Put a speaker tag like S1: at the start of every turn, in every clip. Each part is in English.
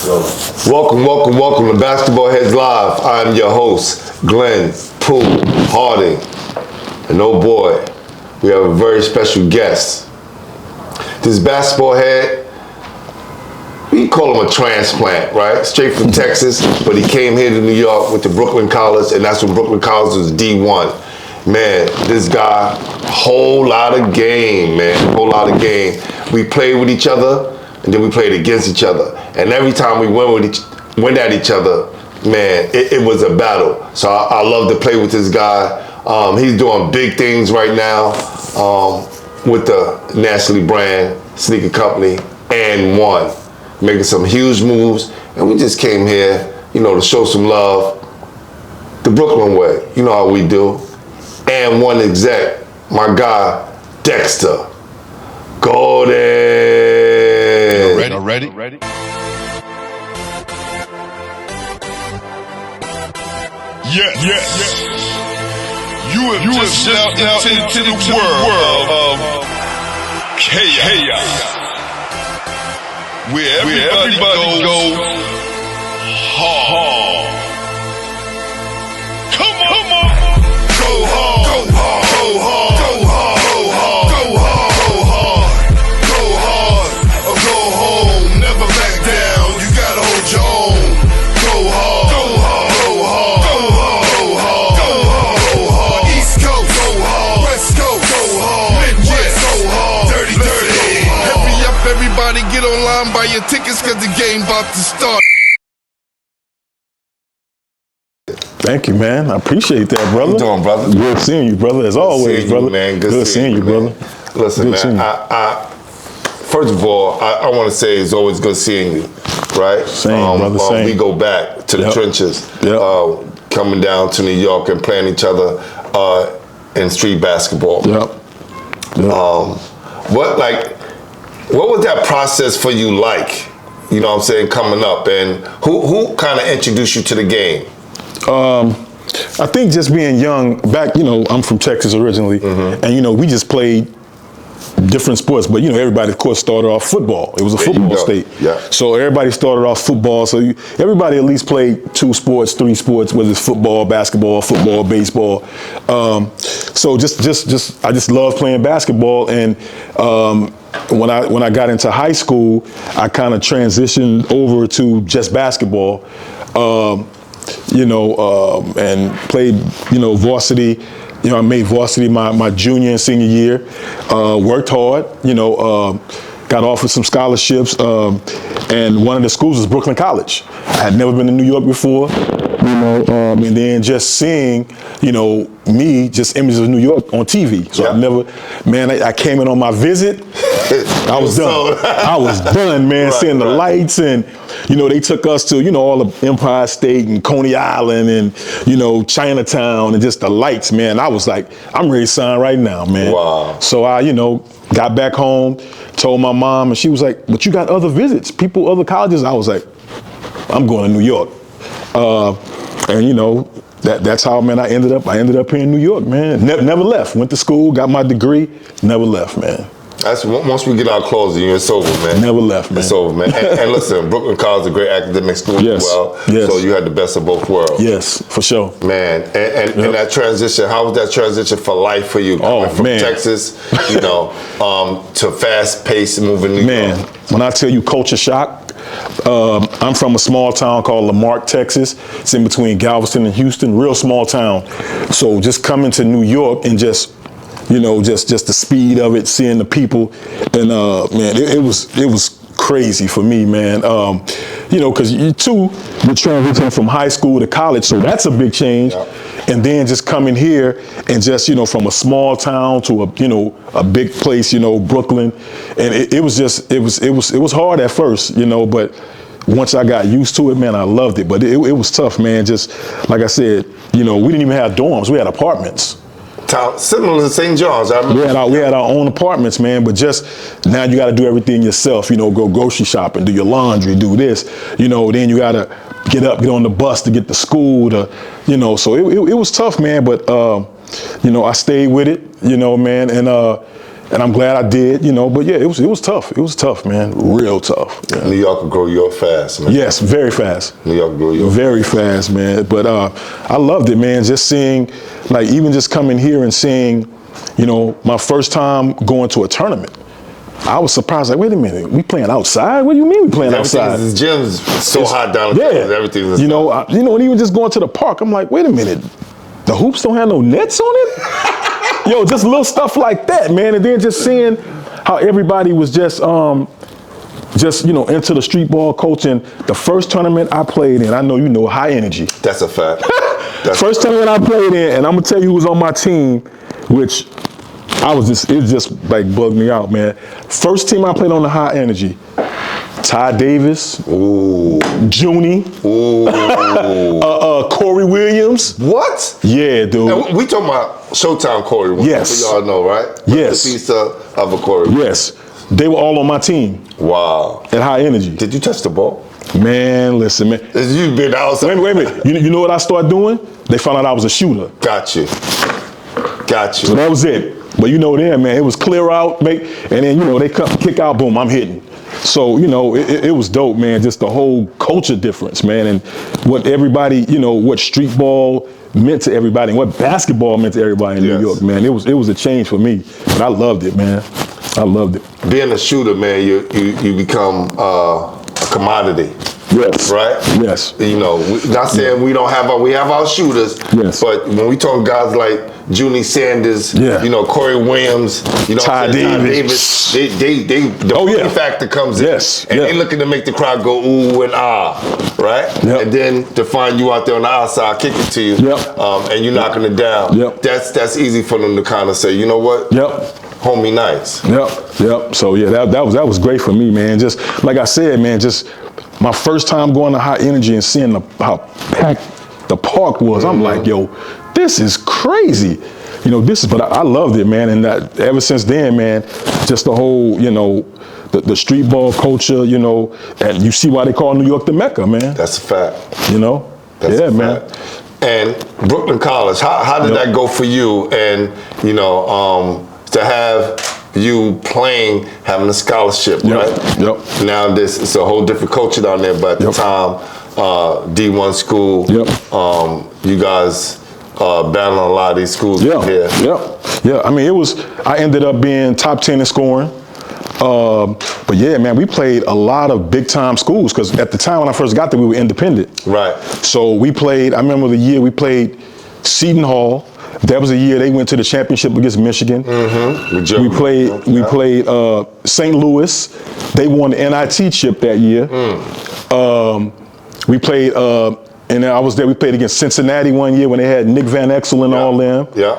S1: Welcome to Basketball Heads Live. I'm your host, Glenn Pooh Harding. And oh boy, we have a very special guest. This basketball head, we call him a transplant, right? Straight from Texas, but he came here to New York with the Brooklyn College, and that's when Brooklyn College was D1. Man, this guy, whole lot of game, man, whole lot of game. We played with each other, and then we played against each other. And every time we went at each other, man, it was a battle. So I love to play with this guy. He's doing big things right now with the nationally brand sneaker company, AND1, making some huge moves. And we just came here, to show some love the Brooklyn way. You know how we do. AND1 exec, my guy, Dexter. Golden.
S2: Ready? Yeah. You have just stepped out into the world of chaos, where everybody goes hard. Come on, go hard, go hard, go hard, go hard, go hard, go hard, go hard, or go home. Never back down. You gotta hold your own. Go hard, go hard, go hard, go hard, go hard, go hard. East Coast, go hard. West Coast, go hard. Midwest, go hard. Dirty. Hurry up, everybody, get online, buy your tickets, 'cause the game about to start.
S3: Thank you, man. I appreciate that, brother.
S1: How you doing, brother?
S3: Good seeing you, brother, as always, brother.
S1: Man.
S3: Good seeing you, brother.
S1: Listen,
S3: good
S1: man, first of all, I want to say it's always good seeing you, right?
S3: Same, brother, same.
S1: We go back to the trenches, coming down to New York and playing each other in street basketball.
S3: Yep.
S1: What was that process for you like? You know what I'm saying, coming up, and who kind of introduced you to the game?
S3: I think just being young, back, I'm from Texas originally, and, we just played different sports, but, everybody, of course, started off football. It was a football state.
S1: Yeah.
S3: So everybody started off football. So everybody at least played 2 sports, 3 sports, whether it's football, baseball. So I just love playing basketball. And when I got into high school, I kind of transitioned over to just basketball. And played, varsity. I made varsity my junior and senior year. Worked hard, got offered some scholarships. And one of the schools was Brooklyn College. I had never been to New York before, and then just seeing, me, just images of New York on TV. So I came in on my visit. I was done. I was done, man, seeing the lights and, they took us to, all of Empire State and Coney Island and, Chinatown and just the lights, man. I was like, I'm ready to sign right now, man.
S1: Wow.
S3: So I, got back home, told my mom, and she was like, but you got other visits, other colleges. I was like, I'm going to New York. And, that's how, man, I ended up here in New York, man. Never left. Went to school, got my degree, never left, man.
S1: That's once we get our clothes, it's over, man.
S3: Never left, man.
S1: It's over, man. And listen, Brooklyn College is a great academic school as well.
S3: Yes.
S1: So you had the best of both worlds.
S3: Yes, for sure.
S1: Man, and that transition, how was that transition for life for you? Coming from Texas, to fast-paced moving New York.
S3: Man, when I tell you culture shock, I'm from a small town called Lamarck, Texas. It's in between Galveston and Houston, real small town. So just coming to New York and just the speed of it, seeing the people, and man, it was crazy for me, man. Because you transition from high school to college, so that's a big change. Yeah. And then just coming here and just from a small town to a big place, Brooklyn, and it was hard at first, but once I got used to it, man, I loved it. But it was tough, man. Just like I said, we didn't even have dorms; we had apartments.
S1: Similar to St. John's.
S3: We had our own apartments, man, but just now you got to do everything yourself, go grocery shopping, do your laundry, do this, then you got to get on the bus to get to school, so it was tough, man, but, I stayed with it, man, and and I'm glad I did, but yeah, it was tough. It was tough, man, real tough. Yeah.
S1: New York will grow you up fast, man.
S3: Yes, very fast.
S1: New York grew you up
S3: very fast, man. But I loved it, man. Just seeing, like, even just coming here and seeing, my first time going to a tournament. I was surprised, like, wait a minute, we playing outside? What do you mean we playing outside?
S1: The gym's so hot down there. Everything's
S3: and even just going to the park, I'm like, wait a minute, the hoops don't have no nets on it? Just little stuff like that, man. And then just seeing how everybody was just into the street ball coaching. The first tournament I played in, I know high energy.
S1: That's a fact.
S3: First tournament I played in, and I'm gonna tell you who was on my team, which it just like bugged me out, man. First team I played on the high energy, Ty Davis,
S1: ooh,
S3: Junie,
S1: ooh,
S3: Corey Williams.
S1: What?
S3: Yeah, dude.
S1: And we talking about Showtime Corey Williams.
S3: Yes.
S1: So y'all know, right?
S3: Yes.
S1: The piece of a Corey.
S3: Yes. They were all on my team.
S1: Wow.
S3: At high energy.
S1: Did you touch the ball?
S3: Man, listen, man.
S1: You've been outside.
S3: Wait a minute. You know what I started doing? They found out I was a shooter.
S1: Got you.
S3: So that was it. But man, it was clear out, and then, they kick out, boom, I'm hitting. So, it was dope, man, just the whole culture difference, man, and what everybody, what street ball meant to everybody and what basketball meant to everybody in New York, man. It was a change for me, but I loved it, man. I loved it.
S1: Being a shooter, man, you become a commodity.
S3: Yes.
S1: Right?
S3: Yes.
S1: Not saying we don't have we have our shooters.
S3: Yes.
S1: But when we talk guys like Junie Sanders, Corey Williams,
S3: Ty Davis.
S1: The factor comes in.
S3: Yes.
S1: And they looking to make the crowd go ooh and ah, right?
S3: Yep.
S1: And then to find you out there on the outside, kick it to you, and you knocking it down.
S3: Yep.
S1: That's easy for them to kind of say, you know what?
S3: Yep.
S1: Homie, nice.
S3: Yep. So yeah, that was great for me, man. Just like I said, man, just my first time going to high energy and seeing how packed the park was. I'm like, yo, this is crazy. But I loved it, man. And that ever since then, man, just the whole, the street ball culture, and you see why they call New York the Mecca, man.
S1: That's a fact.
S3: That's a
S1: man.
S3: Fact.
S1: And Brooklyn College, how did that go for you? And, to have you playing, having a scholarship, right?
S3: Yep.
S1: Now it's a whole different culture down there, but at the time, D1 school, you guys battling a lot of these schools here.
S3: Yeah, I mean, I ended up being top 10 in scoring. But yeah, man, we played a lot of big time schools because at the time when I first got there, we were independent.
S1: Right.
S3: So I remember the year we played Seton Hall. That was the year they went to the championship against Michigan.
S1: Mm-hmm.
S3: We played St. Louis. They won the NIT chip that year. We played, and I was there. We played against Cincinnati one year when they had Nick Van Exel and all them.
S1: Yeah.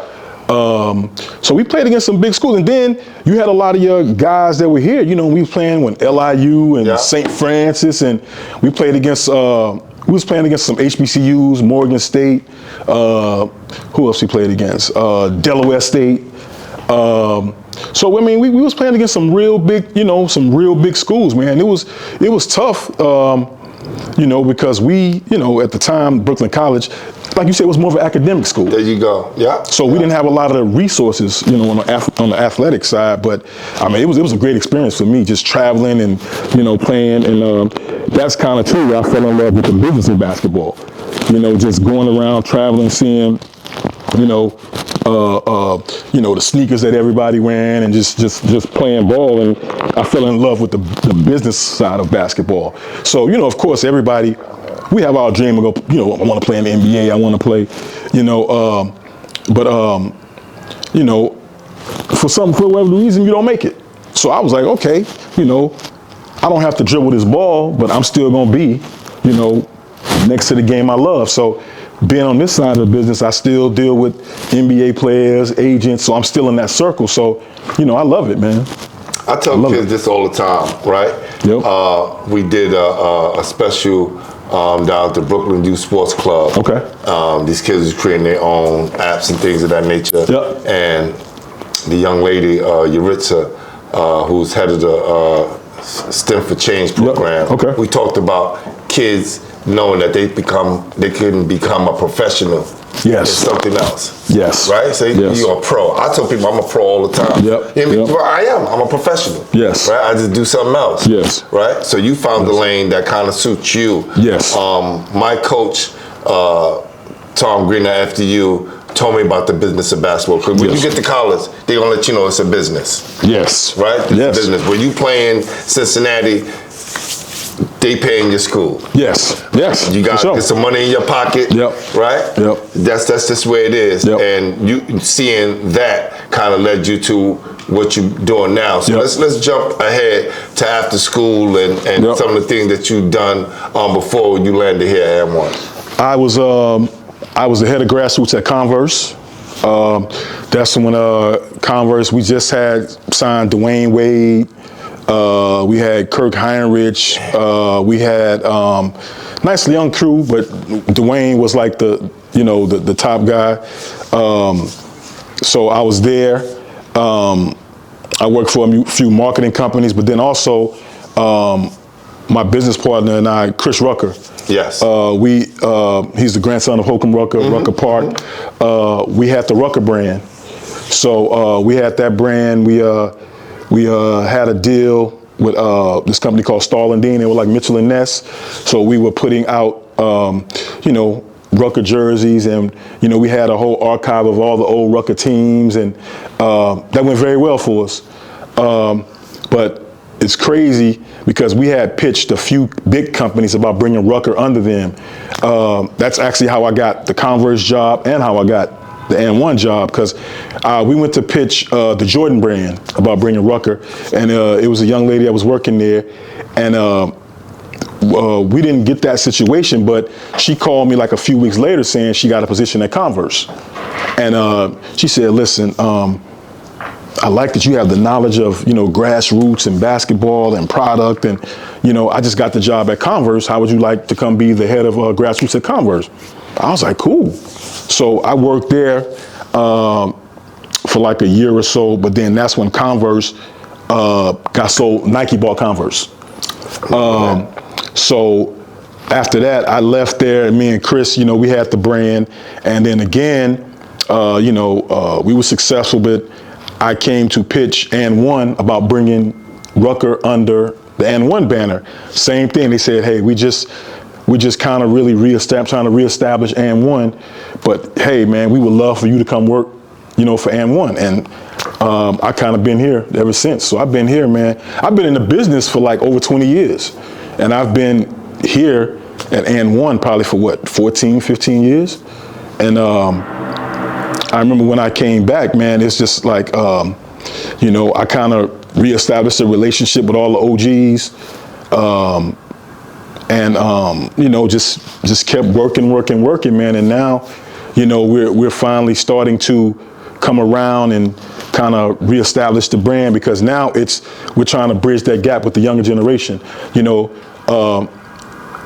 S3: So we played against some big schools, and then you had a lot of your guys that were here. We were playing with LIU and St. Francis, and we played against. We was playing against some HBCUs, Morgan State. Who else we played against? Delaware State. So I mean, we was playing against some real big, schools, man. It was tough, because we, at the time, Brooklyn College, like you said, it was more of an academic school.
S1: There you go. Yeah.
S3: So we didn't have a lot of the resources, on the athletic side. But I mean, it was a great experience for me, just traveling and playing, and that's kind of too where I fell in love with the business of basketball. Just going around, traveling, seeing, the sneakers that everybody wearing, and just playing ball, and I fell in love with the business side of basketball. So of course, everybody. We have our dream of I want to play in the NBA. I want to play, for whatever reason, you don't make it. So I was like, okay, I don't have to dribble this ball, but I'm still going to be, next to the game I love. So being on this side of the business, I still deal with NBA players, agents. So I'm still in that circle. So, I love it, man.
S1: I tell kids this all the time, right?
S3: Yep.
S1: We did a special down at the Brooklyn Youth Sports Club.
S3: Okay.
S1: These kids are creating their own apps and things of that nature.
S3: Yep.
S1: And the young lady, Yuritsa, who's head of the STEM for Change program.
S3: Yep. Okay.
S1: We talked about kids knowing that they can become a professional
S3: Yes.
S1: It's something else.
S3: Yes.
S1: Right? So
S3: Yes.
S1: you're a pro. I tell people I'm a pro all the time.
S3: Yep.
S1: You know what I mean?
S3: Yep.
S1: Well, I am. I'm a professional.
S3: Yes.
S1: Right? I just do something else.
S3: Yes.
S1: Right? So you found the lane that kind of suits you.
S3: Yes.
S1: My coach, Tom Green at FDU, told me about the business of basketball. Because when
S3: Yes.
S1: you get to college, they're going to let you know it's a business.
S3: Yes.
S1: Right? It's
S3: Yes.
S1: a business. When you play in Cincinnati, they paying your school.
S3: Yes. Yes.
S1: You got
S3: For sure.
S1: get some money in your pocket.
S3: Yep.
S1: Right?
S3: Yep.
S1: That's just where it is.
S3: Yep.
S1: And you seeing that kind of led you to what you're doing now. So
S3: Yep.
S1: let's jump ahead to after school and
S3: Yep.
S1: some of the things that you've done before you landed here at AND1.
S3: I was the head of grassroots at Converse. That's when Converse, we just had signed Dwayne Wade. We had Kirk Heinrich. We had nice young crew, but Dwayne was like the top guy. So I was there. I worked for a few marketing companies, but then also my business partner and I, Chris Rucker.
S1: Yes.
S3: He's the grandson of Holcomb Rucker, Rucker Park. We had the Rucker brand. So we had that brand. We had a deal with this company called Starl and Dean. They were like Mitchell and Ness. So we were putting out, Rucker jerseys, and we had a whole archive of all the old Rucker teams, and that went very well for us. But it's crazy because we had pitched a few big companies about bringing Rucker under them. That's actually how I got the Converse job and how I got the AND1 job, because we went to pitch the Jordan brand about bringing Rucker, and it was a young lady that was working there, and we didn't get that situation, but she called me like a few weeks later saying she got a position at Converse. And she said, listen, I like that you have the knowledge of, grassroots and basketball and product, and, I just got the job at Converse. How would you like to come be the head of grassroots at Converse? I was like, cool. So I worked there for like a year or so, but then that's when Converse got sold. Nike bought Converse. So after that, I left there, and me and Chris, we had the brand. And then again, we were successful, but I came to pitch AND1 about bringing Rucker under the AND1 banner. Same thing. They said, hey, we just kind of really trying to reestablish AND1. But hey, man, we would love for you to come work, for AND1. And I kind of been here ever since. So I've been here, man. I've been in the business for like over 20 years. And I've been here at AND1 probably for 14, 15 years. And I remember when I came back, man, it's just like, I kind of reestablished a relationship with all the OGs. Just kept working, man. And now, we're finally starting to come around and kind of reestablish the brand, because now we're trying to bridge that gap with the younger generation.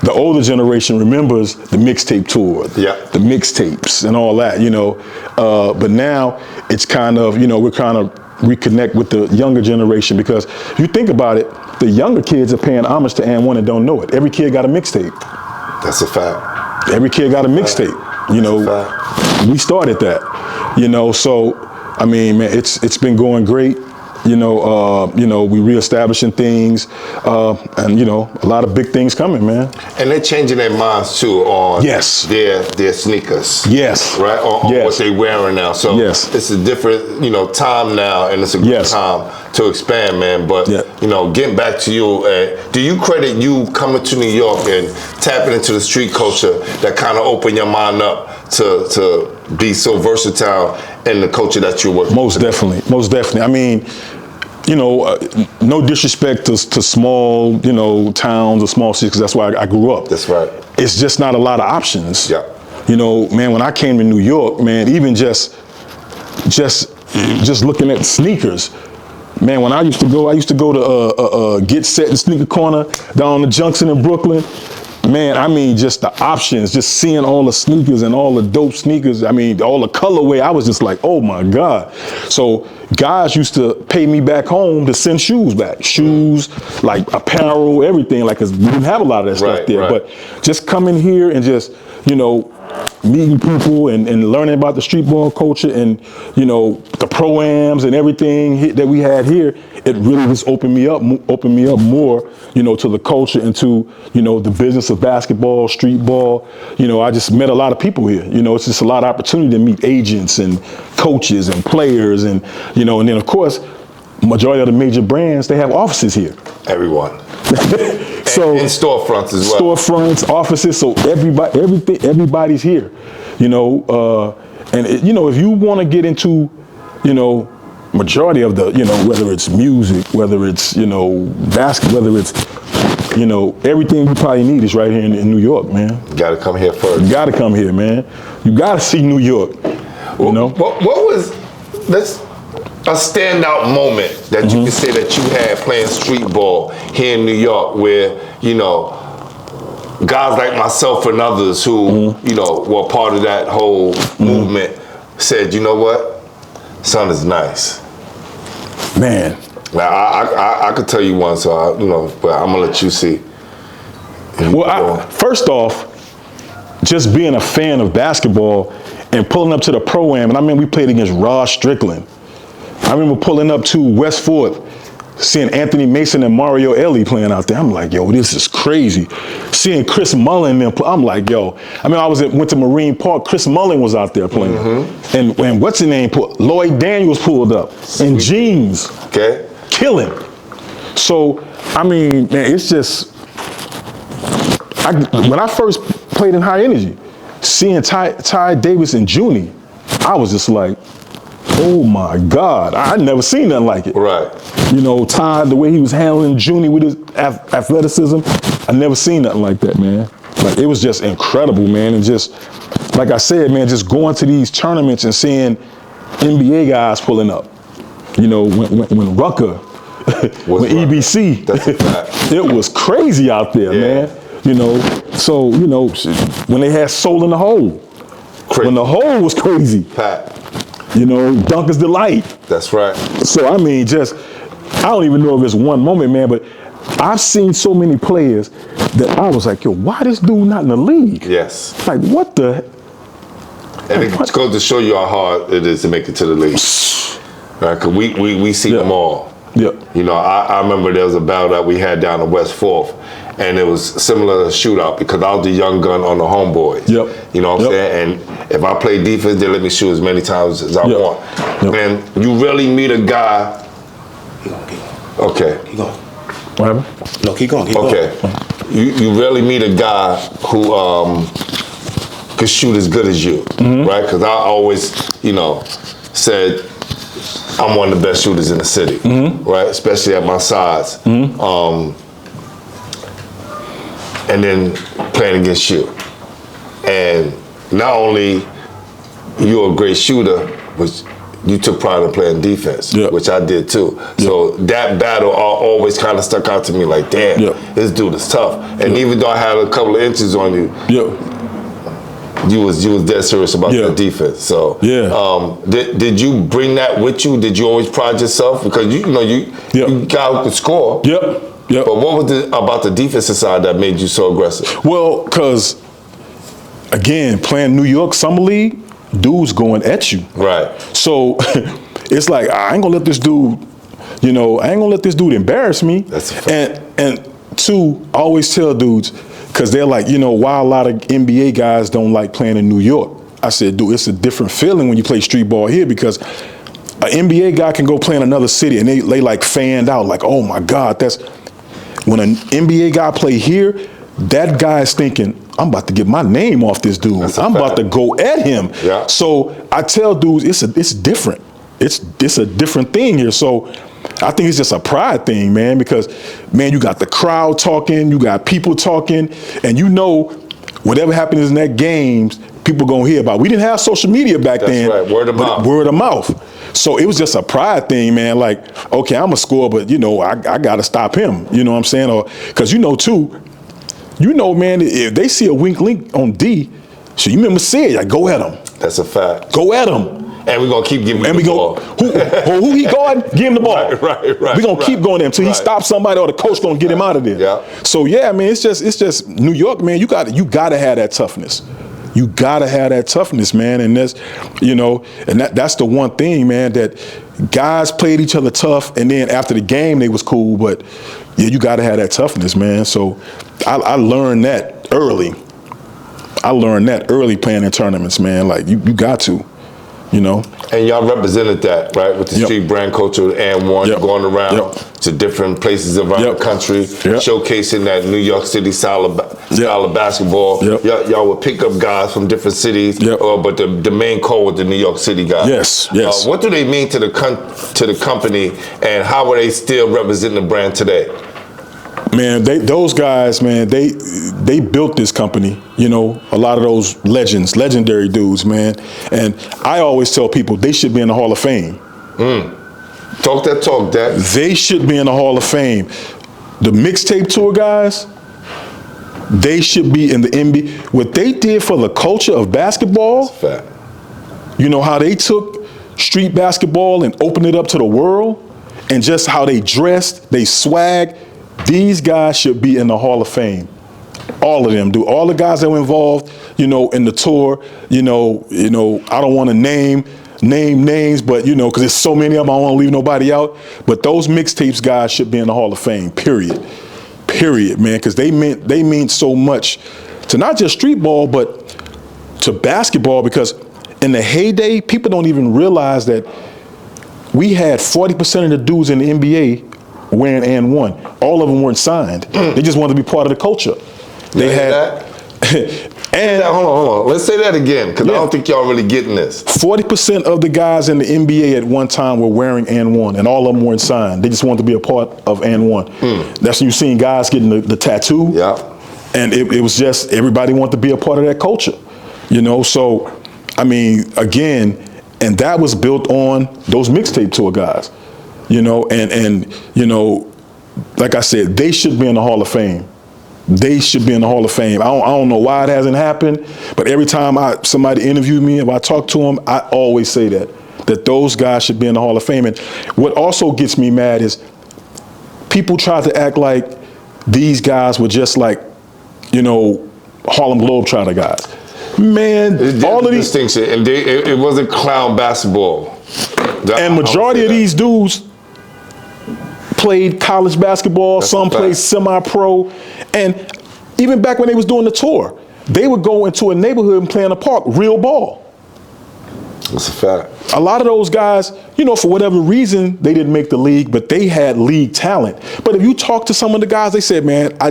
S3: The older generation remembers the mixtape tour, the mixtapes and all that, but now it's kind of, we're kind of reconnect with the younger generation, because if you think about it, the younger kids are paying homage to AND1 and don't know it. Every kid got a mixtape.
S1: That's a fact.
S3: Every kid got a mixtape. We started that, so I mean, man, it's been going great. We reestablishing things, and a lot of big things coming, man.
S1: And they're changing their minds too on their sneakers.
S3: Yes.
S1: Right? On what they're wearing now. So it's a different, time now, and it's a good time to expand, man. But getting back to you, do you credit you coming to New York and tapping into the street culture that kind of opened your mind up to be so versatile in the culture that you're working with?
S3: Most definitely. I mean, no disrespect to small, towns or small cities, because that's where I grew up.
S1: That's right.
S3: It's just not a lot of options.
S1: Yeah.
S3: Man, when I came to New York, man, even just looking at sneakers, man, when I used to go to Get Set and Sneaker Corner down the Junction in Brooklyn. Man, I mean, just the options, just seeing all the sneakers and all the dope sneakers. I mean, all the colorway, I was just like, oh my God. So guys used to pay me back home to send shoes back. Shoes, like apparel, everything, like, 'cause we didn't have a lot of that stuff there.
S1: Right.
S3: But just coming here and just, meeting people and learning about the street ball culture and, you know, the pro-ams and everything that we had here, it really just opened me up more, you know, to the culture and to, you know, the business of basketball, street ball. You know, I just met a lot of people here. You know, it's just a lot of opportunity to meet agents and coaches and players and, you know, and then of course, majority of the major brands, they have offices here.
S1: Everyone.
S3: So
S1: and storefronts as well.
S3: Storefronts, offices, so everybody's here, you know. And you know, if you want to get into, you know, majority of the, you know, whether it's music, whether it's, you know, basketball, whether it's, you know, everything you probably need is right here in New York, man.
S1: You got to come here first.
S3: You got to come here, man. You got to see New York. You know.
S1: What was a standout moment that you can say that you had playing street ball here in New York where, you know, guys like myself and others who, you know, were part of that whole movement said, you know what, son is nice.
S3: Man.
S1: Now, I could tell you one, so, you know, but I'm going to let you see.
S3: Well, first off, just being a fan of basketball and pulling up to the Pro-Am, and I mean, we played against Rod Strickland. I remember pulling up to West Fort, seeing Anthony Mason and Mario Ellie playing out there. I'm like, yo, this is crazy. Seeing Chris Mullin, I'm like, yo. I mean, went to Marine Park. Chris Mullin was out there playing. And what's his name? Lloyd Daniels pulled up in jeans.
S1: Okay.
S3: Killing. So, I mean, man, it's just, when I first played in high energy, seeing Ty Davis and Junie, I was just like, oh my God, I'd never seen nothing like it.
S1: Right.
S3: You know, Ty, the way he was handling Junie with his athleticism, I never seen nothing like that, man. Like, it was just incredible, man. And just, like I said, man, just going to these tournaments and seeing NBA guys pulling up. You know, when Rucker, when EBC,
S1: that's a fact.
S3: It was crazy out there, man. You know, so, you know, when they had Soul in the Hole, when the Hole was crazy.
S1: Pat.
S3: You know, Duncan's Delight.
S1: That's right. So,
S3: I mean, just, I don't even know if it's one moment, man, but I've seen so many players that I was like, yo, why this dude not in the league?
S1: Yes.
S3: Like, what the?
S1: And it goes to show you how hard it is to make it to the league. Right, because we see them all.
S3: Yep.
S1: You know, I remember there was a battle that we had down in West 4th, and it was similar to a shootout because I was the young gun on the homeboys.
S3: Yep.
S1: You know what I'm saying? And if I play defense, they let me shoot as many times as I want. And you really meet a guy. Okay.
S4: Keep going.
S3: What happened?
S4: No, keep going. Keep
S1: Okay. You really meet a guy who could shoot as good as you, right? Because I always, you know, said I'm one of the best shooters in the city, right? Especially at my size. And then playing against you. And not only you're a great shooter, but you took pride in playing defense, which I did too. So that battle always kind of stuck out to me like, damn, this dude is tough. And even though I had a couple of inches on you, you was dead serious about the defense. So did you bring that with you? Did you always pride yourself? Because you know you guy who could score. But what was it about the defensive side that made you so aggressive?
S3: Well, because again, playing New York Summer League, dudes going at you.
S1: Right.
S3: So it's like, I ain't gonna let this dude, you know, I ain't gonna let this dude embarrass me.
S1: That's a fact.
S3: And two, I always tell dudes, because they're like, you know, why a lot of NBA guys don't like playing in New York. I said, dude, it's a different feeling when you play street ball here because an NBA guy can go play in another city and they like fanned out, like, oh my God, that's, when an NBA guy play here, that guy's thinking, I'm about to get my name off this dude. I'm about to go at him.
S1: Yeah.
S3: So I tell dudes, it's different. It's a different thing here. So I think it's just a pride thing, man, because, man, you got the crowd talking, you got people talking, and you know whatever happens in that games, people gonna hear about. We didn't have social media back then.
S1: That's right, word of mouth.
S3: Word of mouth. So it was just a pride thing, man. Like, okay, I'm a scorer, but, you know, I got to stop him. You know what I'm saying? Or because, you know, too, you know, man, if they see a wink link on D, so you remember saying, like, go at him.
S1: That's a fact.
S3: Go at him.
S1: And we're going to keep giving him the ball.
S3: Who he guard? Give him the ball.
S1: Right.
S3: We're going to keep going at him until he stops somebody or the coach going to get him out of there.
S1: Yeah.
S3: So, yeah, man, it's just New York, man, you got to have that toughness. You gotta have that toughness, man. And that's, and that's the one thing, man, that guys played each other tough, and then after the game they was cool. But yeah, you gotta have that toughness, man. So I learned that early. I learned that early playing in tournaments, man. Like you got to.
S1: And y'all represented that, right, with the street brand culture and AND1, going around to different places around the country, showcasing that New York City style of basketball. Y'all would pick up guys from different cities, but the main core was the New York City guys.
S3: Yes.
S1: What do they mean to the company, and how are they still representing the brand today?
S3: Man, those guys, man, they built this company. A lot of those legendary dudes, man. And I always tell people they should be in the Hall of Fame.
S1: Talk that talk, Dad.
S3: They should be in the Hall of Fame. The mixtape tour guys, they should be in the NBA. What they did for the culture of basketball,
S1: Fact.
S3: How they took street basketball and opened it up to the world, and just how they dressed, they swag. These guys should be in the Hall of Fame. All of them do. All the guys that were involved, in the tour, I don't want to name names, but because there's so many of them, I don't want to leave nobody out. But those mixtapes guys should be in the Hall of Fame. Period, man, because they mean so much to not just street ball, but to basketball. Because in the heyday, people don't even realize that we had 40% of the dudes in the NBA wearing AND1. All of them weren't signed. They just wanted to be part of the culture. They had
S1: and hold on. Let's say that again, because I don't think y'all really getting this.
S3: 40% of the guys in the NBA at one time were wearing AND1, and all of them weren't signed. They just wanted to be a part of AND1. That's when you've seen guys getting the tattoo. And it was just everybody wanted to be a part of that culture. So again, and that was built on those mixtape tour guys. Like I said, they should be in the Hall of Fame. They should be in the Hall of Fame. I don't know why it hasn't happened, but every time somebody interviewed me, if I talk to them, I always say that those guys should be in the Hall of Fame. And what also gets me mad is people try to act like these guys were just like, Harlem Globetrotter guys. Man, all of these
S1: distinction, and it wasn't clown basketball.
S3: And majority of these dudes played college basketball, some played semi-pro, and even back when they was doing the tour, they would go into a neighborhood and play in a park, real ball.
S1: That's a fact.
S3: A lot of those guys, for whatever reason, they didn't make the league, but they had league talent. But if you talk to some of the guys, they said, man, I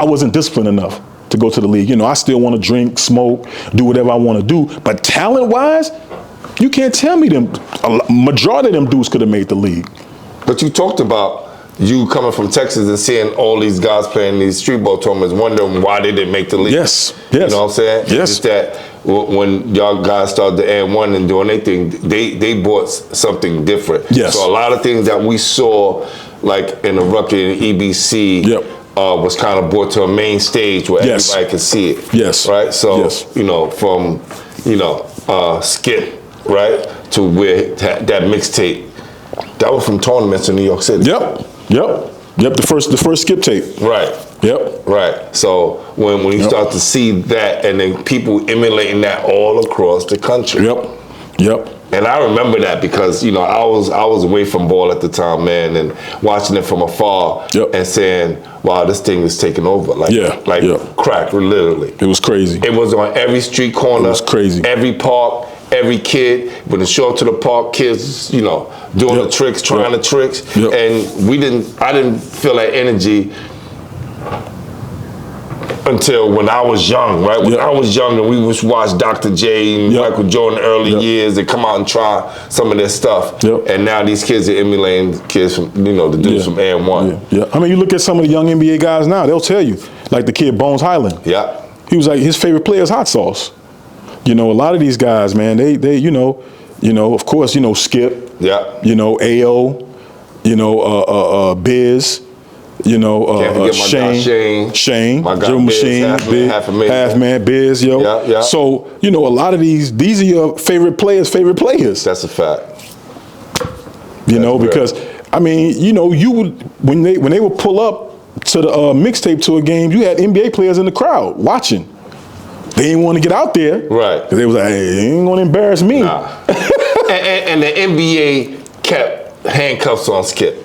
S3: wasn't disciplined enough to go to the league. I still want to drink, smoke, do whatever I want to do. But talent-wise, you can't tell me a majority of them dudes could have made the league.
S1: But you talked about you coming from Texas and seeing all these guys playing these street ball tournaments, wondering why they didn't make the league.
S3: Yes.
S1: You know what I'm saying?
S3: Yes.
S1: Just that when y'all guys started the AND1 and doing their thing, they brought something different.
S3: Yes.
S1: So a lot of things that we saw, like in the Rookie and EBC, was kind of brought to a main stage where everybody could see it.
S3: Yes.
S1: Right? So, from, Skip, right, to where that mixtape, that was from tournaments in New York City.
S3: Yep. The first Skip tape.
S1: Right.
S3: Yep.
S1: Right. So when you start to see that, and then people emulating that all across the country.
S3: Yep.
S1: And I remember that because I was away from ball at the time, man, and watching it from afar and saying, "Wow, this thing is taking over." Crack, literally.
S3: It was crazy.
S1: It was on every street corner. It
S3: was crazy.
S1: Every park. Every kid, when they show up to the park, kids, doing the tricks, trying the tricks, and I didn't feel that energy until when I was young, right? When I was young and we would watch Dr. J and Michael Jordan early years, they come out and try some of their stuff, and now these kids are emulating kids from, the dudes from AND1.
S3: I mean, you look at some of the young NBA guys now, they'll tell you, like the kid Bones Highland. He was like, his favorite player is hot sauce. A lot of these guys, man, they of course, Skip, AO, Biz, Shane,
S1: my guy
S3: Joe
S1: Biz,
S3: Machine, half man, Biz, So, a lot of these are your favorite players' favorite players.
S1: That's a fact.
S3: Because, I mean, you would, when they would pull up to the mixtape tour game, you had NBA players in the crowd watching. they didn't want to get out there.
S1: Right.
S3: Because they was like, hey, they ain't going to embarrass me.
S1: Nah. and the NBA kept handcuffs on Skip.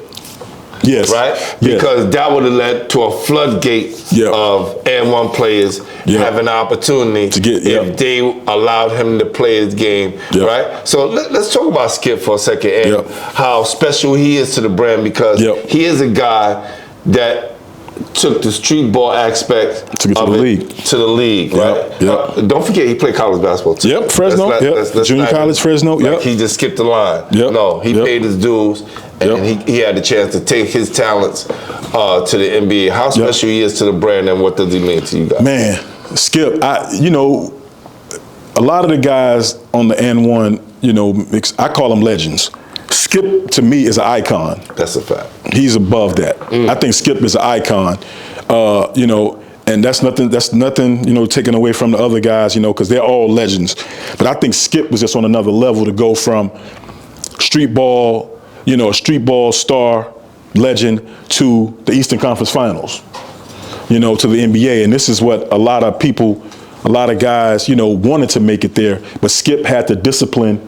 S3: Yes.
S1: Right?
S3: Yes.
S1: Because that would have led to a floodgate of AND1 players having an opportunity to get, if they allowed him to play his game. Right? So let's talk about Skip for a second and how special he is to the brand, because he is a guy that took the street ball aspect
S3: to the league.
S1: Right? Don't forget he played college basketball too.
S3: Yep, Fresno. Let's Junior college, Fresno.
S1: Like he just skipped the line. No, he paid his dues, and he had the chance to take his talents to the NBA. How special he is to the brand, and what does he mean to you guys?
S3: Man, Skip, you know, a lot of the guys on the AND1, you know, I call them legends. Skip, to me, is an icon.
S1: That's a fact.
S3: He's above that. I think Skip is an icon. You know, and that's nothing, you know, taken away from the other guys, you know, because they're all legends. But I think Skip was just on another level to go from street ball, you know, a street ball star legend to the Eastern Conference Finals, you know, to the NBA. And this is what a lot of people, a lot of guys, you know, wanted to make it there. But Skip had the discipline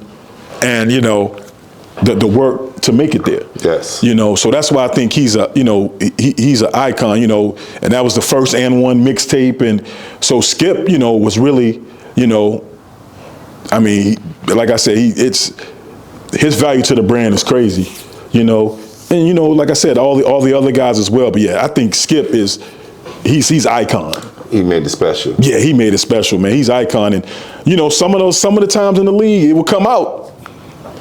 S3: and, you know, the work to make it there.
S1: Yes.
S3: You know, so that's why I think he's a, you know, he's an icon, you know, and that was the first AND1 mixtape. And so Skip, you know, was really, you know, I mean, like I said, it's his value to the brand is crazy, you know. And, you know, like I said, all the other guys as well. But yeah, I think Skip is, he's icon.
S1: He made it special. Yeah,
S3: he made it special, man. He's icon. And, you know, some of the times in the league, it would come out.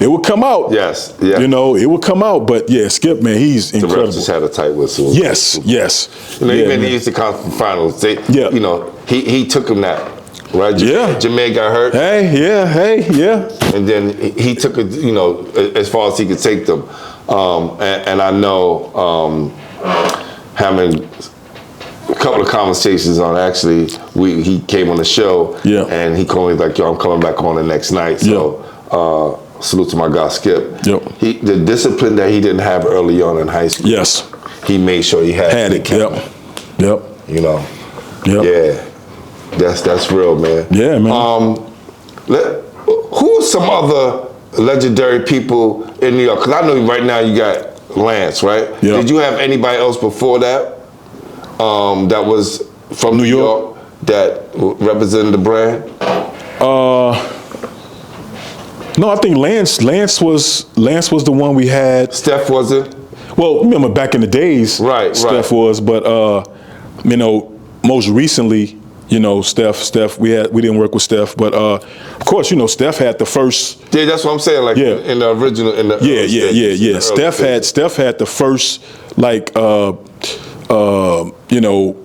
S3: It would come out.
S1: Yes, yeah.
S3: You know, it would come out. But yeah, Skip, man, he's incredible.
S1: The refs just had a tight whistle.
S3: Yes.
S1: You know, even the Eastern Conference Finals, you know, he took him that. Right? Jermaine got hurt. And then he took it, you know, as far as he could take them. And I know having a couple of conversations on, actually, he came on the show and he called me like, yo, I'm coming back on the next night. So salute to my guy Skip. The discipline that he didn't have early on in high school. He made sure he had it. You know. Yeah. That's real, man.
S3: Yeah, man.
S1: Who are some other legendary people in New York? Because I know right now you got Lance, right? Did you have anybody else before that that was from New York that represented the brand?
S3: No, I think Lance was the one we had.
S1: Steph wasn't?
S3: Well, remember back in the days, Steph was, but you know, most recently, you know, Steph, we didn't work with Steph, but of course, you know, Steph had the first. Yeah,
S1: that's what I'm saying. Like in the original, in the
S3: yeah. Steph had the first, like, you know,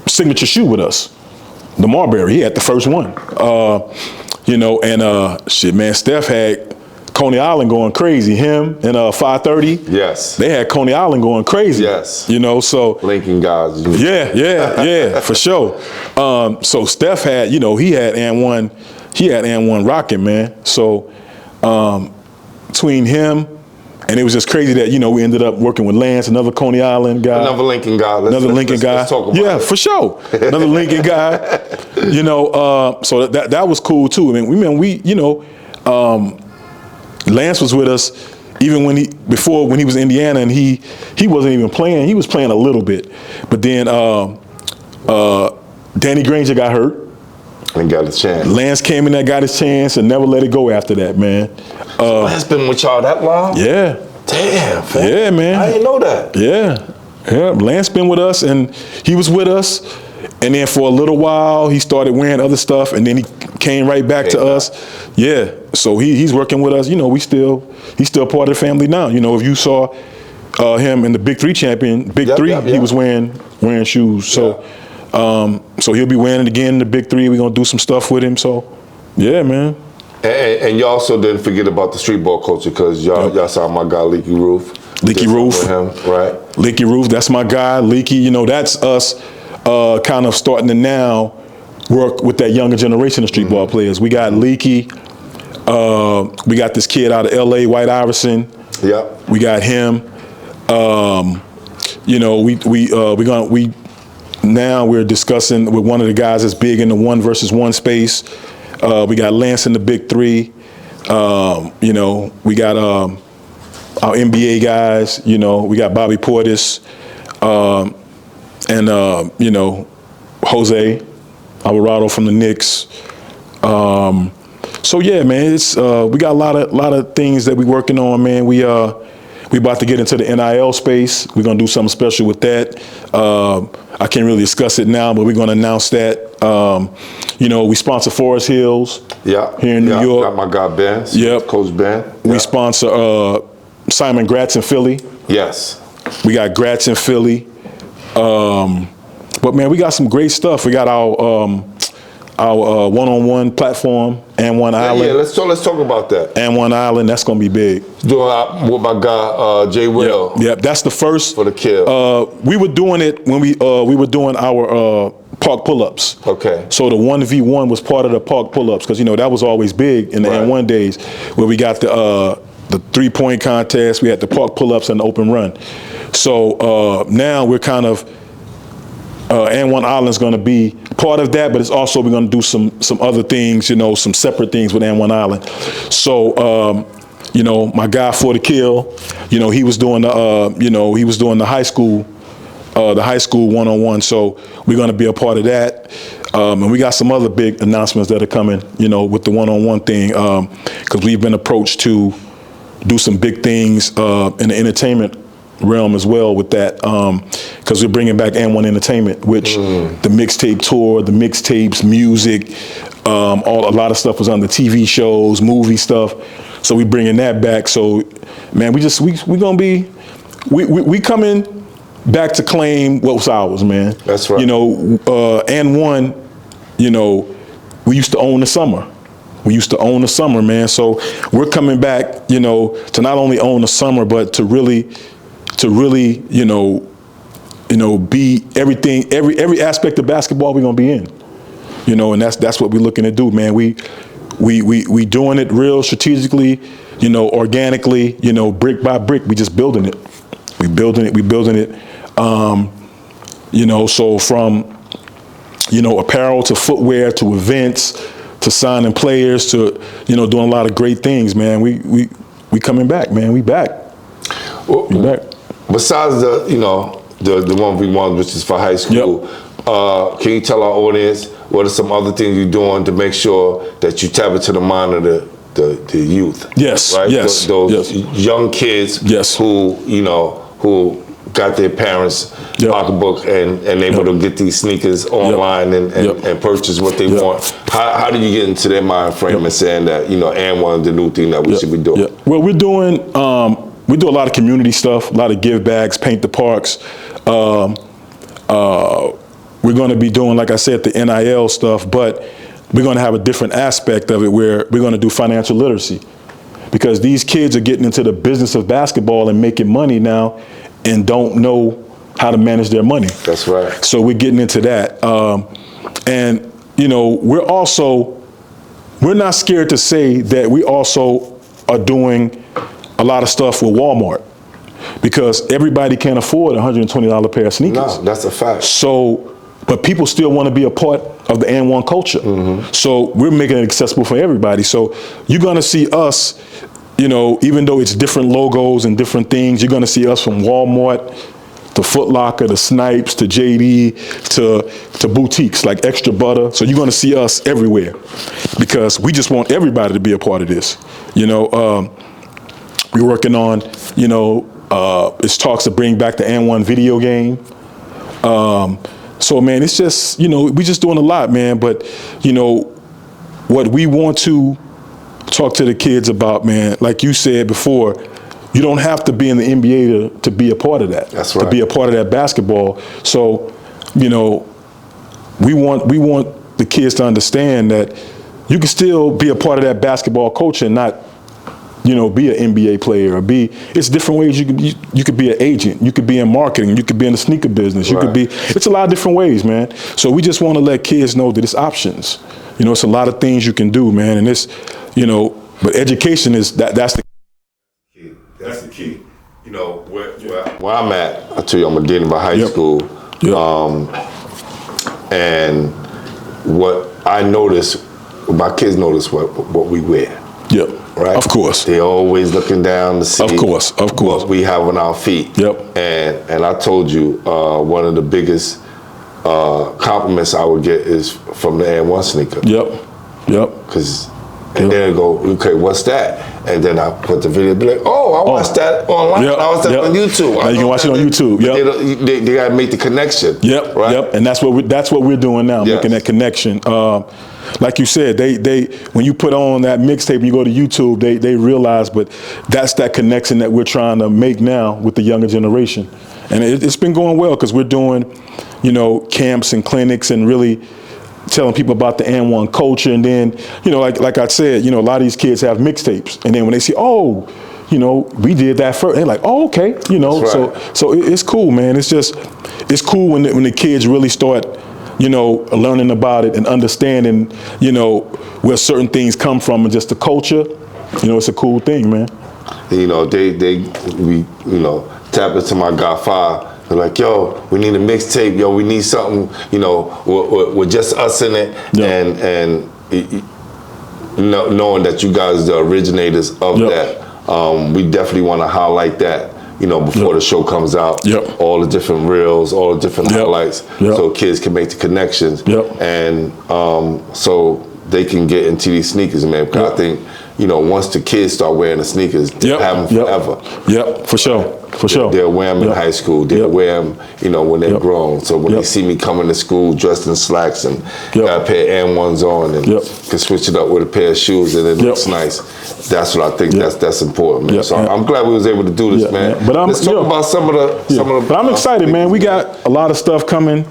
S3: signature shoe with us, the Marbury. He had the first one. You know, and shit, man, Steph had Coney Island going crazy. Him and 530.
S1: Yes.
S3: They had Coney Island going crazy.
S1: Yes.
S3: You know, so.
S1: Lincoln guys.
S3: Yeah, for sure. So Steph had, you know, he had AND1 rocking, man. So between him, and it was just crazy that, you know, we ended up working with Lance, another Coney Island guy.
S1: Another Lincoln guy. Let's talk about it.
S3: For sure. Another Lincoln guy. You know, so that was cool too. I mean, we you know, Lance was with us even when he was in Indiana, and he wasn't even playing. He was playing a little bit, but then Danny Granger got hurt.
S1: And got his chance.
S3: Lance came in there, got his chance, and never let it go after that, man.
S1: So Lance been with y'all that long?
S3: Yeah.
S1: Damn, fam.
S3: Yeah, man.
S1: I didn't know that.
S3: Yeah. Lance been with us, and he was with us, and then for a little while, he started wearing other stuff, and then he came right back to us. Yeah. So he's working with us. You know, he's still part of the family now. You know, if you saw him in the Big Three champion, Big Three, he was wearing shoes. So. So he'll be wearing it again in the Big Three. We're gonna do some stuff with him. So, yeah, man.
S1: And you also didn't forget about the street ball culture, because y'all saw my guy Leaky Roof.
S3: Leaky Roof,
S1: with him, right?
S3: Leaky Roof, that's my guy. Leaky, you know, that's us kind of starting to now work with that younger generation of street ball players. We got Leaky. We got this kid out of LA, White Iverson. We got him. You know, we now we're discussing with one of the guys that's big in the 1-versus-1 space. We got Lance in the big three. You know, we got our NBA guys. You know, we got Bobby Portis, and you know, Jose Alvarado from the Knicks. So yeah, man, it's we got a lot of things that we working on, man. We about to get into the NIL space. We're gonna do something special with that. I can't really discuss it now, but we're gonna announce that. You know, we sponsor Forest Hills.
S1: Yeah.
S3: Here in New York.
S1: Got my guy Ben.
S3: Yep.
S1: Coach Ben.
S3: We sponsor Simon Gratz in Philly.
S1: Yes.
S3: We got Gratz in Philly. But man, we got some great stuff. We got our one-on-one platform, AND1 Island.
S1: Yeah, let's talk about that.
S3: AND1 Island, that's gonna be big.
S1: Doing with my guy Jay Will.
S3: Yep, that's the first
S1: for the kill.
S3: We were doing it when we were doing our park pull-ups.
S1: Okay.
S3: So the 1v1 was part of the park pull-ups because you know that was always big in the AND1 days, where we got the 3-point contest, we had the park pull-ups and the open run. So now we're kind of AND1 Island is going to be part of that, but it's also we're going to do some other things, you know, some separate things with AND1 Island. So you know, my guy For the Kill, you know, he was doing the you know, he was doing the high school one-on-one. So we're going to be a part of that. And we got some other big announcements that are coming, you know, with the one-on-one thing, because we've been approached to do some big things in the entertainment realm as well with that, because we're bringing back AND1 Entertainment, which the mixtape tour, the mixtapes, music, a lot of stuff was on the TV shows, movie stuff. So we're bringing that back. So, man, we gonna be we coming back to claim what was ours, man.
S1: That's right.
S3: You know, AND1, you know, we used to own the summer. We used to own the summer, man. So we're coming back, you know, to not only own the summer, but to really, you know, be everything, every aspect of basketball we're gonna be in. You know, and that's what we're looking to do, man. We doing it real strategically, you know, organically, you know, brick by brick. We just building it. We building it. You know, so from, you know, apparel to footwear to events to signing players to, you know, doing a lot of great things, man. We coming back, man. We back.
S1: Well,
S3: We back.
S1: besides the, you know, the 1v1, which is for high school, can you tell our audience what are some other things you're doing to make sure that you tap into the mind of the youth?
S3: Yes,
S1: right?
S3: yes,
S1: Those
S3: yes.
S1: young kids,
S3: Yes.
S1: who, you know, who got their parents' pocketbook and able to get these sneakers online and purchase what they want. How do you get into their mind frame and saying that, you know, AND1 is the new thing that we should be doing?
S3: Well, we're doing, we do a lot of community stuff, a lot of give bags, paint the parks. We're going to be doing, like I said, the NIL stuff, but we're going to have a different aspect of it where we're going to do financial literacy, because these kids are getting into the business of basketball and making money now and don't know how to manage their money.
S1: That's right.
S3: So we're getting into that. And, you know, we're not scared to say that we also are doing a lot of stuff with Walmart, because everybody can't afford a $120 pair of sneakers.
S1: No, that's a fact.
S3: So, but people still want to be a part of the AND1 culture. So we're making it accessible for everybody. So you're going to see us, you know, even though it's different logos and different things, you're going to see us from Walmart to Foot Locker to Snipes to JD to boutiques like Extra Butter. So you're going to see us everywhere, because we just want everybody to be a part of this. You know, we're working on, you know, it's talks to bring back the AND1 video game. So, man, it's just, you know, we just doing a lot, man. But, you know, what we want to talk to the kids about, man, like you said before, you don't have to be in the NBA to be a part of that.
S1: That's right.
S3: To be a part of that basketball. So, you know, we want the kids to understand that you can still be a part of that basketball culture and not, you know, be an NBA player or it's different ways you could be an agent, you could be in marketing, you could be in the sneaker business, you could be, it's a lot of different ways, man. So we just want to let kids know that it's options. You know, it's a lot of things you can do, man. And it's, you know, but education is, that's the key.
S1: That's the key. You know, where I'm at, I tell you, I'm a Denver high school. And what I notice, my kids notice what we wear.
S3: Yep.
S1: Right?
S3: Of course.
S1: They're always looking down to see
S3: Of course.
S1: what we have on our feet.
S3: Yep.
S1: And I told you, one of the biggest compliments I would get is from the AND1 sneaker.
S3: Yep. Yep.
S1: And then I go, okay, what's that? And then I put the video, be like, oh, I watched that online.
S3: Yep.
S1: I watched that on YouTube.
S3: Now you can watch it on YouTube. Yep.
S1: They gotta make the connection.
S3: Yep.
S1: Right?
S3: Yep. And that's what we're doing now, making that connection. Like you said, they when you put on that mixtape and you go to YouTube, they realize, but that's that connection that we're trying to make now with the younger generation. And it's been going well because we're doing, camps and clinics and really telling people about the AND1 culture. And then, like I said, a lot of these kids have mixtapes. And then when they see, we did that first, they're like, oh, okay,
S1: That's right.
S3: so it's cool, man. It's cool when the kids really start, learning about it and understanding, where certain things come from and just the culture. It's a cool thing, man.
S1: We tap into my Godfather. They're like, yo, we need a mixtape. Yo, we need something, with just us in it.
S3: Yep.
S1: And knowing that you guys are the originators of
S3: Yep.
S1: that, we definitely want to highlight that, before the show comes out.
S3: Yep.
S1: All the different reels, all the different
S3: Yep.
S1: highlights,
S3: Yep.
S1: so kids can make the connections.
S3: Yep.
S1: And so they can get into these sneakers, man. Because
S3: Yep.
S1: I think, once the kids start wearing the sneakers, they'll have them forever.
S3: Yep, for sure. They'll
S1: wear them in high school. They'll wear them, when they're grown. So when they see me coming to school dressed in slacks and got a pair of AND1s on and can switch it up with a pair of shoes and it looks nice, that's what I think. That's important, man. So I'm glad we was able to do this, man.
S3: But
S1: let's talk about some of the.
S3: But I'm excited, man. We got a lot of stuff coming.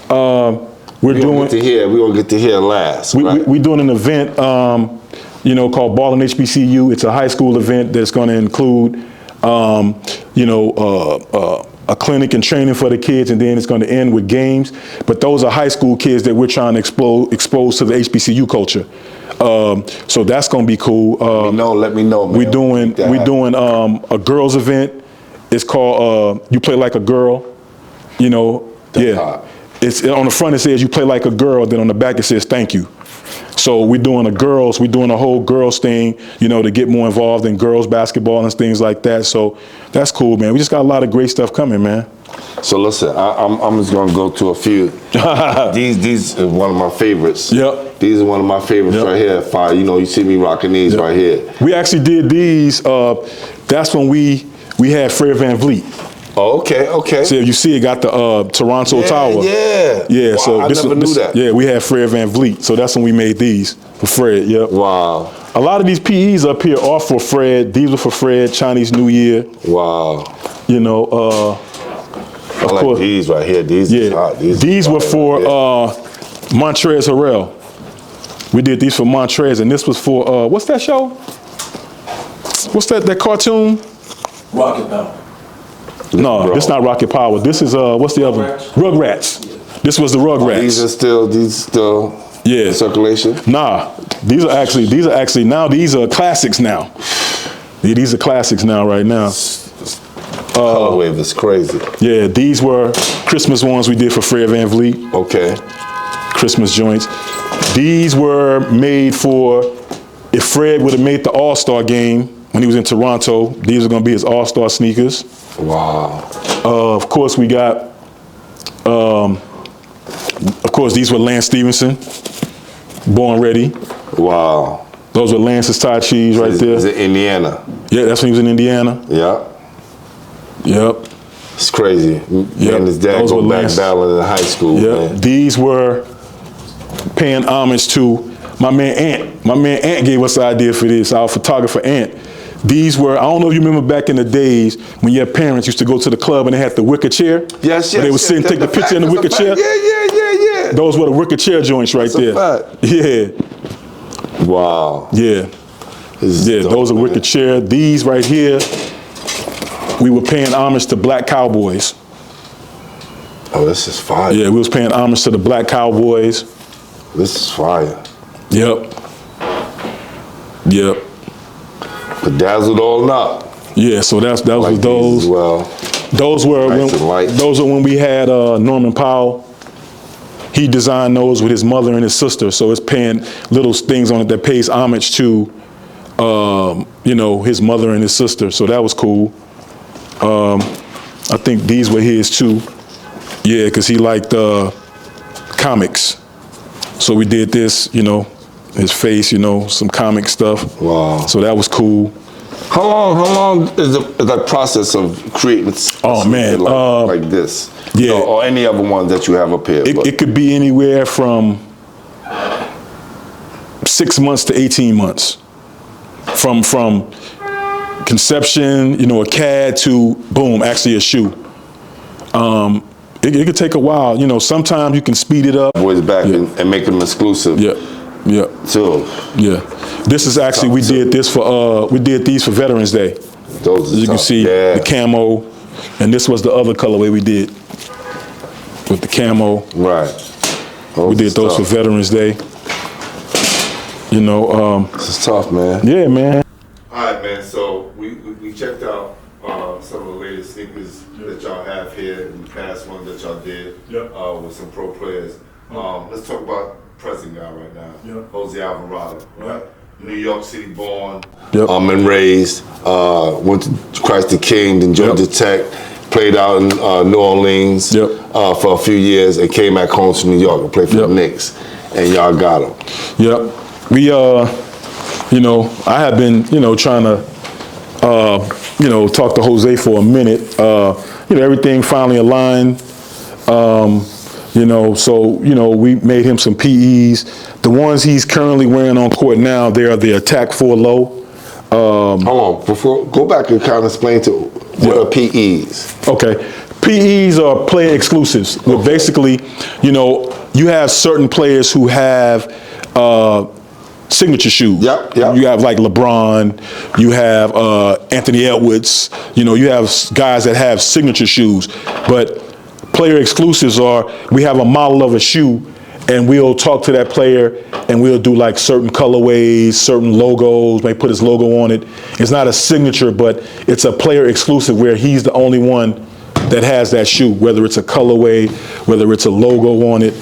S3: We're doing.
S1: We gonna get to hear last.
S3: We're doing an event, called Ballin' HBCU. It's a high school event that's going to include, a clinic and training for the kids, and then it's going to end with games. But those are high school kids that we're trying to expose to the HBCU culture. So that's going to be cool.
S1: Let me know, man.
S3: We're doing a girls event. It's called You Play Like a Girl. Hot. It's on the front. It says you play like a girl. Then on the back it says thank you. So we're doing a whole girls thing, to get more involved in girls basketball and things like that. So that's cool, man. We just got a lot of great stuff coming, man.
S1: So listen, I'm just gonna go to a few. These are one of my favorites.
S3: Yep.
S1: These are one of my favorites right here. Fire. You see me rocking these right here.
S3: We actually did these. That's when we had Fred VanVleet.
S1: Oh, okay.
S3: So you see, it got the Toronto Tower. Yeah.
S1: Wow,
S3: So
S1: I never knew that.
S3: Yeah, we had Fred VanVleet. So that's when we made these for Fred. Yep.
S1: Wow.
S3: A lot of these PEs up here are for Fred. These were for Fred, Chinese New Year.
S1: Wow.
S3: I
S1: like these right here. These is hot.
S3: These were for Montrezl Harrell. We did these for Montrez, and this was for what's that show? What's that cartoon?
S4: Rocket Power.
S3: No, this is not Rocket Power. This is what's the other one? Rugrats. This was the Rugrats.
S1: These are still in circulation?
S3: Nah, these are actually now these are classics now. These are classics now, right now.
S1: Color wave is crazy.
S3: Yeah, these were Christmas ones we did for Fred VanVleet.
S1: Okay.
S3: Christmas joints. These were made for if Fred would have made the All-Star game when he was in Toronto. These are going to be his All-Star sneakers.
S1: Wow.
S3: Of course, we got. Of course, these were Lance Stevenson, Born Ready.
S1: Wow.
S3: Those were Lance's tie cheese right there.
S1: Is it Indiana?
S3: Yeah, that's when he was in Indiana.
S1: Yeah.
S3: Yep.
S1: It's crazy.
S3: Yep.
S1: And his dad
S3: Those
S1: go
S3: were
S1: back
S3: Lance.
S1: battling in high school.
S3: Yeah.
S1: Man.
S3: These were paying homage to my man Ant. My man Ant gave us the idea for this, our photographer Ant. These were, I don't know if you remember back in the days when your parents used to go to the club and they had the wicker chair.
S1: Yes.
S3: They would sit and take the picture in the wicker chair.
S1: Yeah.
S3: Those were the wicker chair joints right there. Yeah.
S1: Wow.
S3: Yeah. Those are wicker chair. These right here, we were paying homage to Black Cowboys.
S1: Oh, this is fire.
S3: Yeah, we was paying homage to the Black Cowboys.
S1: This is fire.
S3: Yep.
S1: Bedazzled all up.
S3: Yeah, so that was
S1: Like
S3: those.
S1: these as well.
S3: Those were
S1: Nice and light.
S3: when we had Norman Powell. he designed those with his mother and his sister. So it's paying little things on it that pays homage to, you know, his mother and his sister. So that was cool. I think these were his too. Yeah, because he liked comics. So we did this, you know, his face, you know, some comic stuff.
S1: Wow.
S3: So that was cool.
S1: How long is the process of creating
S3: man,
S1: like this?
S3: Yeah.
S1: You know, or any other ones that you have up here?
S3: It could be anywhere from 6 months to 18 months. From conception, you know, a CAD to boom, actually a shoe. It could take a while. You know, sometimes you can speed it up.
S1: Boys back and make them exclusive.
S3: Yeah, yeah.
S1: So
S3: yeah. This is actually, we did this for, we did these for Veterans Day.
S1: Those
S3: As you can see, the camo, and this was the other colorway we did with the camo.
S1: Right.
S3: We did those for Veterans Day. You know,
S1: this is tough, man.
S3: Yeah, man.
S1: All right, man. So we checked out some of the latest sneakers that y'all have here, and the past ones that y'all did with some pro players. Let's talk about present guy right now, Jose Alvarado, right? New York City born, and raised, went to Christ the King, then Georgia Tech, played out in New Orleans for a few years, and came back home to New York and played for the Knicks, and y'all got him.
S3: Yep. We, you know, I have been, you know, trying to, you know, talk to Jose for a minute. You know, everything finally aligned. You know, so, you know, we made him some PEs. The ones he's currently wearing on court now, they are the Attack 4 Low.
S1: Hold on, before, go back and kind of explain to what are PEs?
S3: Okay. PEs are player exclusives. Where basically, you know, you have certain players who have signature shoes. You have like LeBron, you have Anthony Edwards, you know, you have guys that have signature shoes. But player exclusives are, we have a model of a shoe and we'll talk to that player and we'll do like certain colorways, certain logos, may put his logo on it. It's not a signature, but it's a player exclusive where he's the only one that has that shoe, whether it's a colorway, whether it's a logo on it.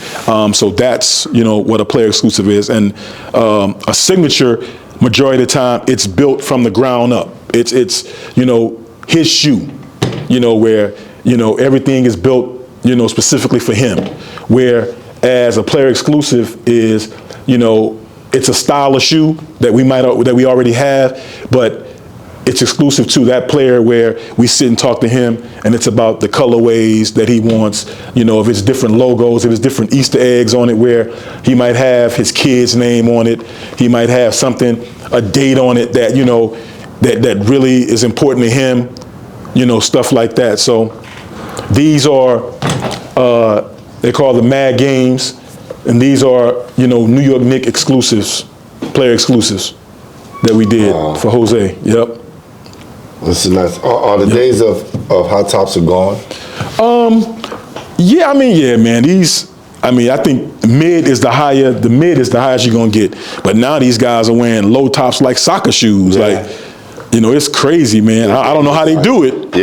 S3: So that's, you know, what a player exclusive is. And a signature, majority of the time, it's built from the ground up. It's you know, his shoe, you know, where, you know, everything is built, you know, specifically for him. Whereas a player exclusive is, you know, it's a style of shoe that we already have, but it's exclusive to that player where we sit and talk to him and it's about the colorways that he wants, you know, if it's different logos, if it's different Easter eggs on it where he might have his kid's name on it, he might have something, a date on it that, you know, that really is important to him, you know, stuff like that. So these are, they call the Mad Games, and these are, you know, New York Knicks exclusives, player exclusives that we did for Jose. Yep.
S1: This is nice. Are the days of high tops are gone?
S3: Yeah, I mean, yeah, man. These, I mean, I think mid is the highest you're gonna get. But now these guys are wearing low tops like soccer shoes. Like, you know, it's crazy, man. I don't know how they do it.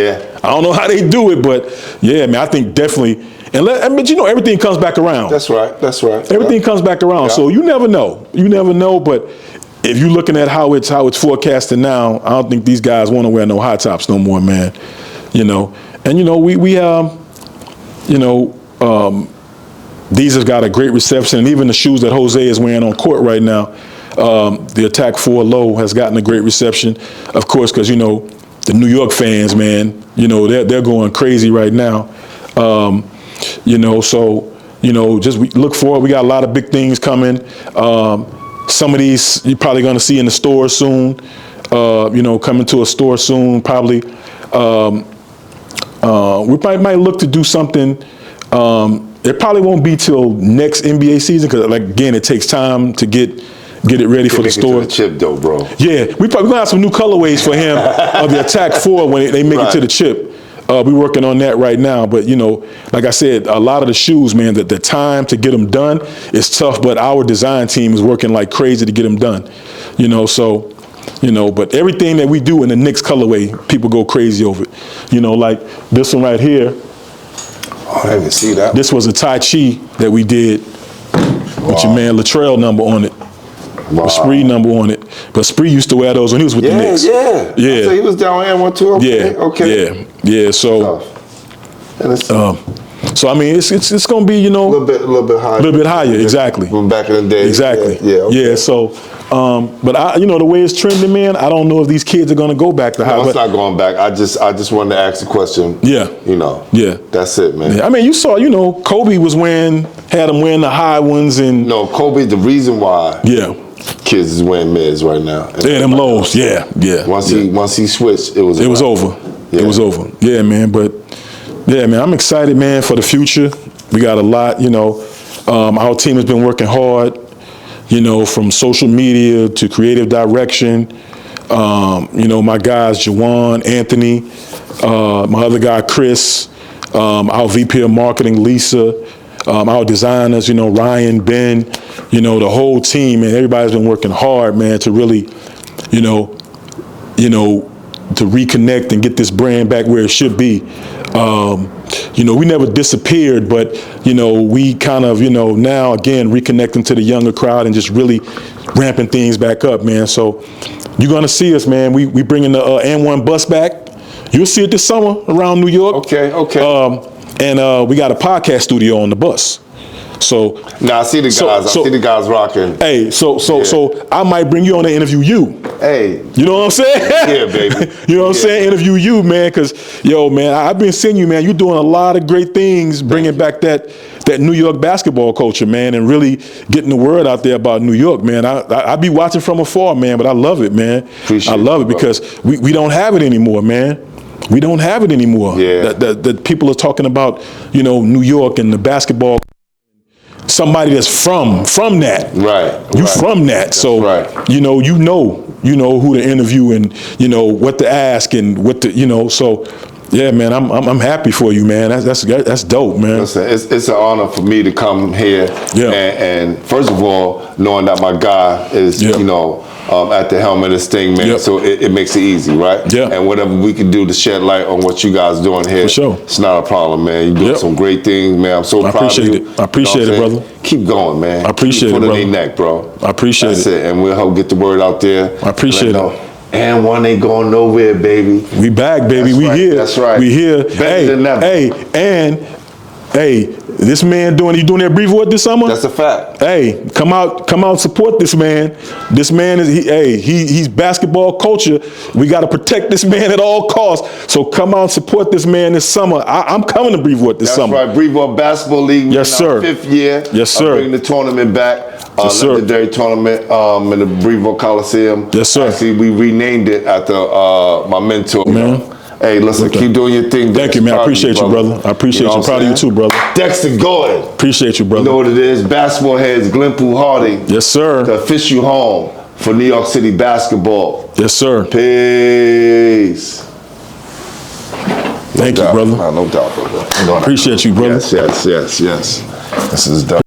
S3: I don't know how they do it, but yeah, man, I think definitely. But you know, everything comes back around.
S1: That's right. That's right.
S3: Everything comes back around. So you never know. You never know. But if you're looking at how it's forecasted now, I don't think these guys want to wear no high tops no more, man. You know, and you know you know, these have got a great reception, and even the shoes that Jose is wearing on court right now, the Attack 4 Low has gotten a great reception, of course, because you know the New York fans, man, you know they're going crazy right now. You know, so you know, just we look forward. We got a lot of big things coming. Some of these you're probably going to see in the store soon. You know, coming to a store soon, probably. We might look to do something. It probably won't be till next NBA season because, like, again, it takes time to get it ready for the store.
S1: The chip, though, bro.
S3: Yeah, we probably gonna have some new colorways for him of the Attack 4 when they make it to the chip. We're working on that right now. But, you know, like I said, a lot of the shoes, man, the time to get them done is tough, but our design team is working like crazy to get them done. You know, so, you know, but everything that we do in the Knicks colorway, people go crazy over it. You know, like this one right here,
S1: Oh, I didn't even see that.
S3: This was a Tai Chi that we did with your man Latrell number on it. With Spree number on it. But Spree used to wear those when he was with the Knicks.
S1: Yeah. So he was down AND1 too? Okay.
S3: Yeah. So, so I mean, it's going to be, you know,
S1: a little bit higher.
S3: A little bit higher, exactly.
S1: From back in the day.
S3: Exactly.
S1: Yeah.
S3: So, but you know, the way it's trending, man, I don't know if these kids are going to go back to high.
S1: No, it's not going back. I just wanted to ask a question.
S3: Yeah.
S1: You know.
S3: Yeah.
S1: That's it, man.
S3: Yeah. I mean, you saw, you know, Kobe had them wearing the high ones and.
S1: No, Kobe, the reason why.
S3: Yeah.
S1: Kids is wearing mids right now.
S3: Yeah, them lows. Yeah.
S1: Once he switched, it was
S3: over.
S1: Yeah.
S3: It was over. Yeah, man. But yeah, man, I'm excited, man, for the future. We got a lot, you know. Our team has been working hard, you know, from social media to creative direction. You know, my guys, Jawan, Anthony, my other guy, Chris, our VP of marketing, Lisa, our designers, you know, Ryan, Ben, you know, the whole team, man, everybody's been working hard, man, to really, you know, to reconnect and get this brand back where it should be. You know, we never disappeared, but, you know, we kind of, you know, now again, reconnecting to the younger crowd and just really ramping things back up, man. So you're going to see us, man. We bringing the AND1 bus back. You'll see it this summer around New York.
S1: Okay.
S3: And we got a podcast studio on the bus. So
S1: now I see the guys. I see the guys rocking.
S3: Hey, so I might bring you on to interview you.
S1: Hey,
S3: you know what I'm saying?
S1: Yeah, baby.
S3: You know what I'm saying? Interview you, man, because yo, man, I've been seeing you, man. You're doing a lot of great things, bringing back that New York basketball culture, man, and really getting the word out there about New York, man. I be watching from afar, man, but I love it, man. I love it because we don't have it anymore, man. We don't have it anymore.
S1: Yeah.
S3: That people are talking about, you know, New York and the basketball. Somebody that's from that.
S1: Right.
S3: You from that.
S1: That's
S3: so
S1: right.
S3: you know who to interview and you know what to ask and what to, you know, so yeah, man, I'm happy for you, man. That's dope, man.
S1: Listen, it's an honor for me to come here.
S3: Yeah.
S1: And first of all, knowing that my guy is, you know, at the helm of this thing, man.
S3: Yep.
S1: So it makes it easy, right?
S3: Yeah.
S1: And whatever we can do to shed light on what you guys doing here,
S3: For sure.
S1: It's not a problem, man. You're doing some great things, man. I'm so proud of you.
S3: I appreciate it, brother.
S1: Keep going, man.
S3: I appreciate it, brother.
S1: Put it in their neck, bro.
S3: I appreciate
S1: That's it. And we'll help get the word out there.
S3: I appreciate it.
S1: AND1 ain't going nowhere, baby.
S3: We back, baby.
S1: That's
S3: we
S1: right.
S3: here.
S1: That's right.
S3: We here.
S1: Better than ever.
S3: Hey, this man you doing that brief work this summer?
S1: That's a fact.
S3: Hey, come out, support this man. This man is he's basketball culture. We got to protect this man at all costs. So come out and support this man this summer. I'm coming to brief work this summer.
S1: That's right. Brevoort Basketball League.
S3: Yes, sir.
S1: 5th year.
S3: Yes, sir.
S1: Bringing the tournament back.
S3: Yes, sir.
S1: Legendary tournament in the Brevoort Coliseum.
S3: Yes, sir.
S1: Actually, we renamed it after my mentor.
S3: Man.
S1: Hey, listen, keep doing your thing.
S3: Thank you, man. I appreciate you, brother. I appreciate you. Proud of you too, brother.
S1: Dexter Gordon.
S3: Appreciate you, brother.
S1: You know what it is. Basketball heads, Glenpool Harding.
S3: Yes, sir.
S1: The official home for New York City basketball.
S3: Yes, sir.
S1: Peace.
S3: Thank you, brother.
S1: No doubt, brother.
S3: Appreciate you, brother.
S1: Yes. This is dope.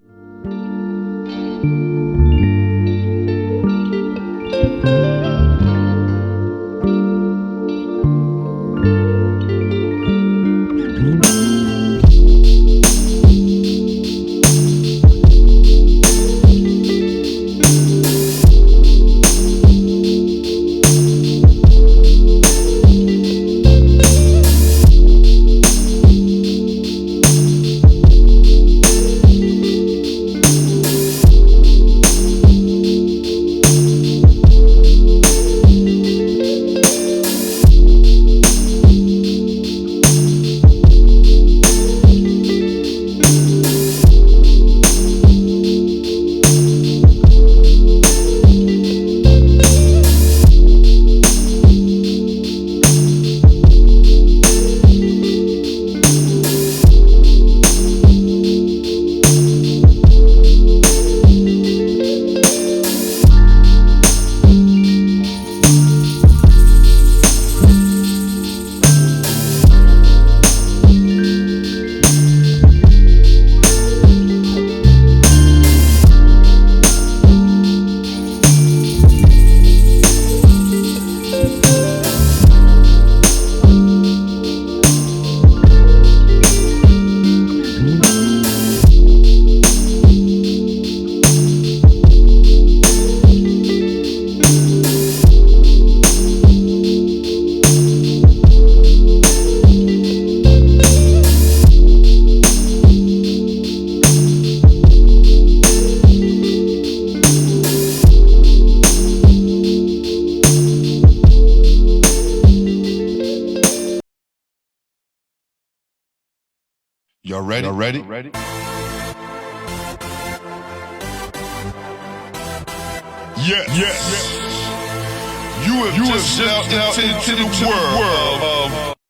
S2: Y'all ready? Y'all ready? Yes. You have just stepped out into the world of